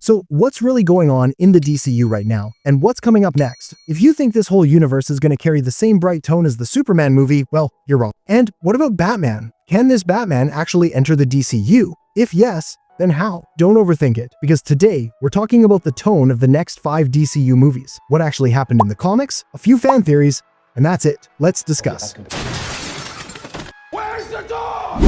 So what's really going on in the DCU right now, and what's coming up next? If you think this whole universe is going to carry the same bright tone as the Superman movie, well, you're wrong. And what about Batman? Can this Batman actually enter the DCU? If yes, then how? Don't overthink it, because today we're talking about the tone of the next 5 DCU movies, what actually happened in the comics, a few fan theories, and that's it. Let's discuss. Where's the dog?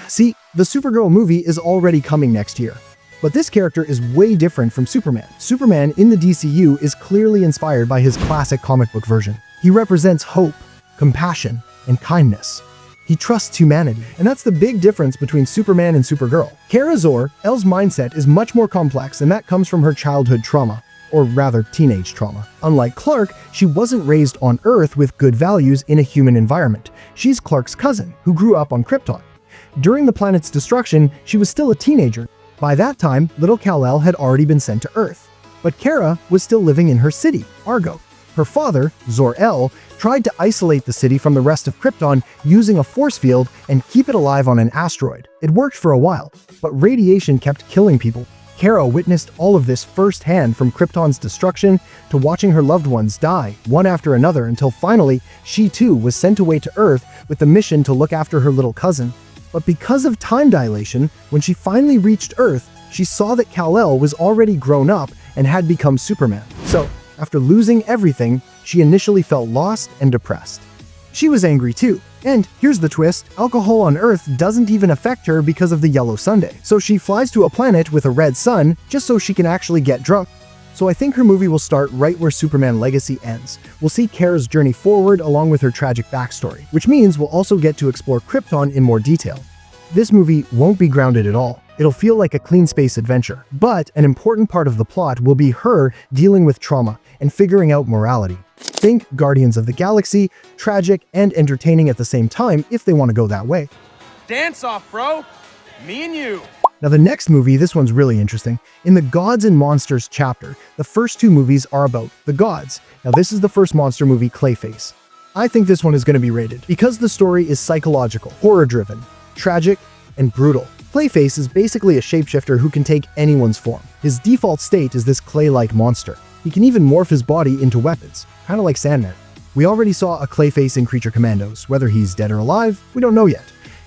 See, the Supergirl movie is already coming next year. But this character is way different from Superman. Superman in the DCU is clearly inspired by his classic comic book version. He represents hope, compassion, and kindness. He trusts humanity, and that's the big difference between Superman and Supergirl. Kara Zor-El's mindset is much more complex, and that comes from her childhood trauma, or rather teenage trauma. Unlike Clark, she wasn't raised on Earth with good values in a human environment. She's Clark's cousin, who grew up on Krypton. During the planet's destruction, she was still a teenager. By that time, little Kal-El had already been sent to Earth. But Kara was still living in her city, Argo. Her father, Zor-El, tried to isolate the city from the rest of Krypton using a force field and keep it alive on an asteroid. It worked for a while, but radiation kept killing people. Kara witnessed all of this firsthand, from Krypton's destruction to watching her loved ones die, one after another, until finally, she too was sent away to Earth with the mission to look after her little cousin. But because of time dilation, when she finally reached Earth, she saw that Kal-El was already grown up and had become Superman. So, after losing everything, she initially felt lost and depressed. She was angry too. And here's the twist, alcohol on Earth doesn't even affect her because of the yellow sundae. So she flies to a planet with a red sun just so she can actually get drunk. So I think her movie will start right where Superman Legacy ends. We'll see Kara's journey forward along with her tragic backstory, which means we'll also get to explore Krypton in more detail. This movie won't be grounded at all. It'll feel like a clean space adventure, but an important part of the plot will be her dealing with trauma and figuring out morality. Think Guardians of the Galaxy, tragic and entertaining at the same time if they want to go that way. Dance off, bro. Me and you. Now the next movie, this one's really interesting. In the Gods and Monsters chapter, the first 2 movies are about the gods. Now this is the first monster movie, Clayface. I think this one is going to be rated because the story is psychological, horror-driven, tragic, and brutal. Clayface is basically a shapeshifter who can take anyone's form. His default state is this clay-like monster. He can even morph his body into weapons, kind of like Sandman. We already saw a Clayface in Creature Commandos. Whether he's dead or alive, we don't know yet.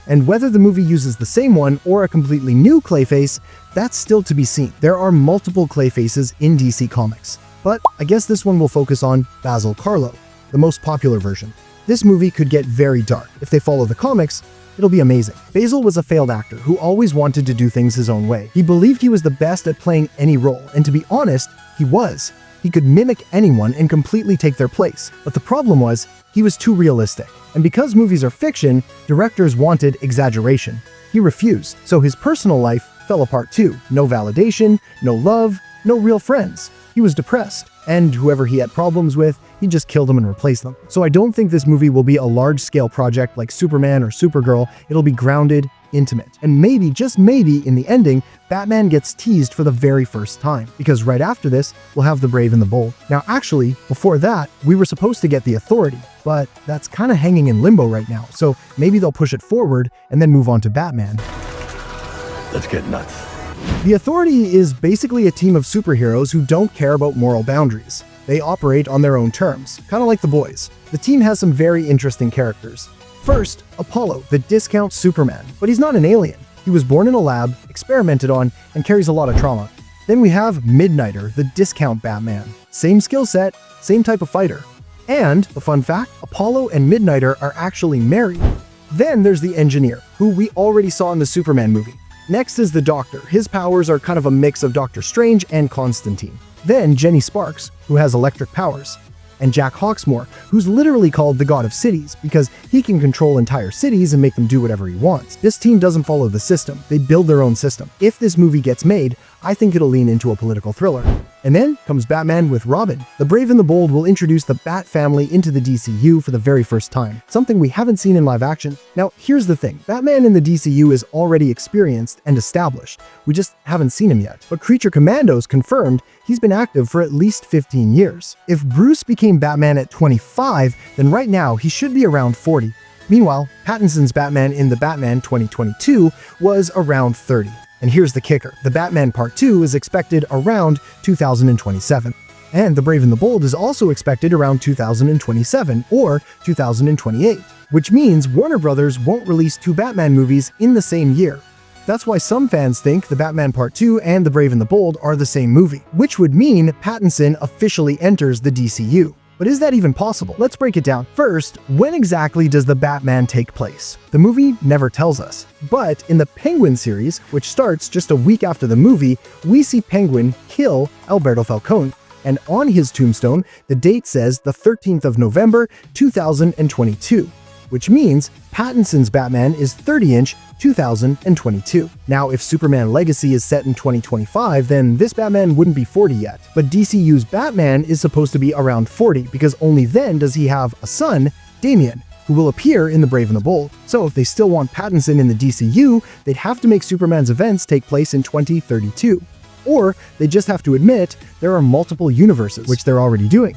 And whether the movie uses the same one or a completely new Clayface, that's still to be seen. There are multiple Clayfaces in DC Comics, but I guess this one will focus on Basil Karlo, the most popular version. This movie could get very dark. If they follow the comics, it'll be amazing. Basil was a failed actor who always wanted to do things his own way. He believed he was the best at playing any role, and to be honest, he was. He could mimic anyone and completely take their place, but the problem was, he was too realistic. And because movies are fiction, directors wanted exaggeration. He refused, so his personal life fell apart too. No validation, no love, no real friends. He was depressed, and whoever he had problems with, he just killed them and replaced them. So I don't think this movie will be a large-scale project like Superman or Supergirl. It'll be grounded, intimate. And maybe, just maybe, in the ending, Batman gets teased for the very first time. Because right after this, we'll have the Brave and the Bold. Now actually, before that, we were supposed to get the Authority, but that's kind of hanging in limbo right now. So maybe they'll push it forward and then move on to Batman. Let's get nuts. The Authority is basically a team of superheroes who don't care about moral boundaries. They operate on their own terms, kind of like the boys. The team has some very interesting characters. First, Apollo, the discount Superman, but he's not an alien. He was born in a lab, experimented on, and carries a lot of trauma. Then we have Midnighter, the discount Batman. Same skill set, same type of fighter. And, the fun fact, Apollo and Midnighter are actually married. Then there's the Engineer, who we already saw in the Superman movie. Next is the Doctor. His powers are kind of a mix of Doctor Strange and Constantine. Then Jenny Sparks, who has electric powers. And Jack Hawksmoor, who's literally called the God of Cities because he can control entire cities and make them do whatever he wants. This team doesn't follow the system, they build their own system. If this movie gets made, I think it'll lean into a political thriller. And then comes Batman with Robin. The Brave and the Bold will introduce the Bat family into the DCU for the very first time, something we haven't seen in live action. Now, here's the thing, Batman in the DCU is already experienced and established. We just haven't seen him yet. But Creature Commandos confirmed he's been active for at least 15 years. If Bruce became Batman at 25, then right now he should be around 40. Meanwhile, Pattinson's Batman in The Batman 2022 was around 30. And here's the kicker. The Batman Part 2 is expected around 2027. And The Brave and the Bold is also expected around 2027 or 2028, which means Warner Brothers won't release two Batman movies in the same year. That's why some fans think The Batman Part 2 and The Brave and the Bold are the same movie, which would mean Pattinson officially enters the DCU. But is that even possible? Let's break it down. First, when exactly does the Batman take place? The movie never tells us. But in the Penguin series, which starts just a week after the movie, we see Penguin kill Alberto Falcone. And on his tombstone, the date says the 13th of November, 2022, which means Pattinson's Batman is 30-inch 2022. Now, if Superman Legacy is set in 2025, then this Batman wouldn't be 40 yet. But DCU's Batman is supposed to be around 40, because only then does he have a son, Damian, who will appear in The Brave and the Bold. So if they still want Pattinson in the DCU, they'd have to make Superman's events take place in 2032. Or they just have to admit there are multiple universes, which they're already doing.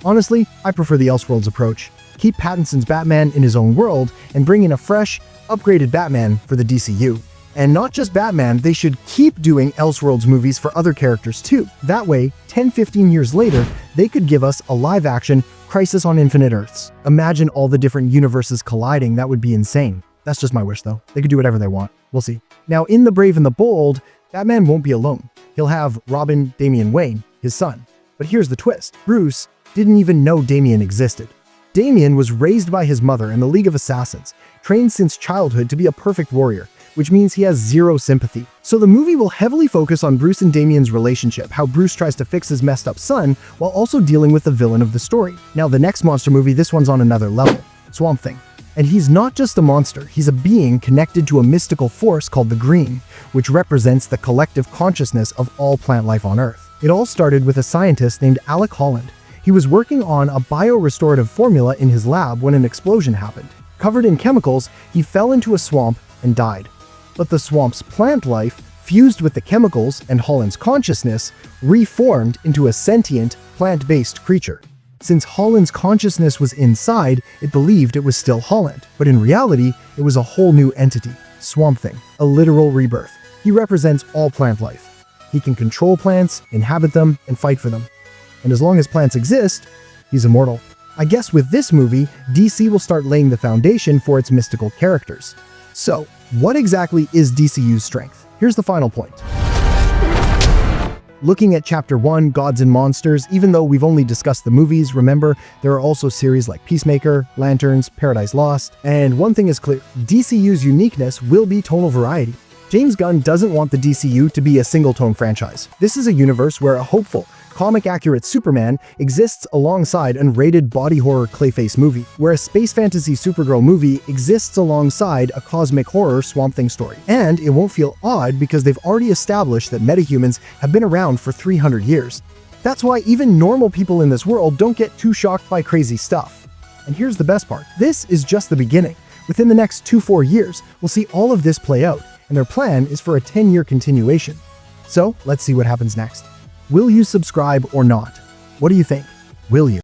Honestly, I prefer the Elseworlds approach. Keep Pattinson's Batman in his own world and bring in a fresh, upgraded Batman for the DCU. And not just Batman, they should keep doing Elseworlds movies for other characters too. That way, 10-15 years later, they could give us a live-action Crisis on Infinite Earths. Imagine all the different universes colliding, that would be insane. That's just my wish though. They could do whatever they want. We'll see. Now, in The Brave and the Bold, Batman won't be alone. He'll have Robin Damian Wayne, his son. But here's the twist. Bruce didn't even know Damian existed. Damian was raised by his mother in the League of Assassins, trained since childhood to be a perfect warrior, which means he has zero sympathy. So the movie will heavily focus on Bruce and Damian's relationship, how Bruce tries to fix his messed up son while also dealing with the villain of the story. Now, the next monster movie, this one's on another level, Swamp Thing. And he's not just a monster, he's a being connected to a mystical force called the Green, which represents the collective consciousness of all plant life on Earth. It all started with a scientist named Alec Holland. He was working on a biorestorative formula in his lab when an explosion happened. Covered in chemicals, he fell into a swamp and died. But the swamp's plant life fused with the chemicals and Holland's consciousness, reformed into a sentient, plant-based creature. Since Holland's consciousness was inside, it believed it was still Holland, but in reality, it was a whole new entity, Swamp Thing, a literal rebirth. He represents all plant life. He can control plants, inhabit them, and fight for them. And as long as plants exist, he's immortal. I guess with this movie, DC will start laying the foundation for its mystical characters. So, what exactly is DCU's strength? Here's the final point. Looking at Chapter 1, Gods and Monsters, even though we've only discussed the movies, remember, there are also series like Peacemaker, Lanterns, Paradise Lost, and one thing is clear, DCU's uniqueness will be tonal variety. James Gunn doesn't want the DCU to be a single-tone franchise. This is a universe where a hopeful, comic-accurate Superman exists alongside an rated body horror Clayface movie, where a space fantasy Supergirl movie exists alongside a cosmic horror Swamp Thing story. And it won't feel odd because they've already established that metahumans have been around for 300 years. That's why even normal people in this world don't get too shocked by crazy stuff. And here's the best part. This is just the beginning. Within the next 2-4 years, we'll see all of this play out, and their plan is for a 10-year continuation. So let's see what happens next. Will you subscribe or not? What do you think? Will you?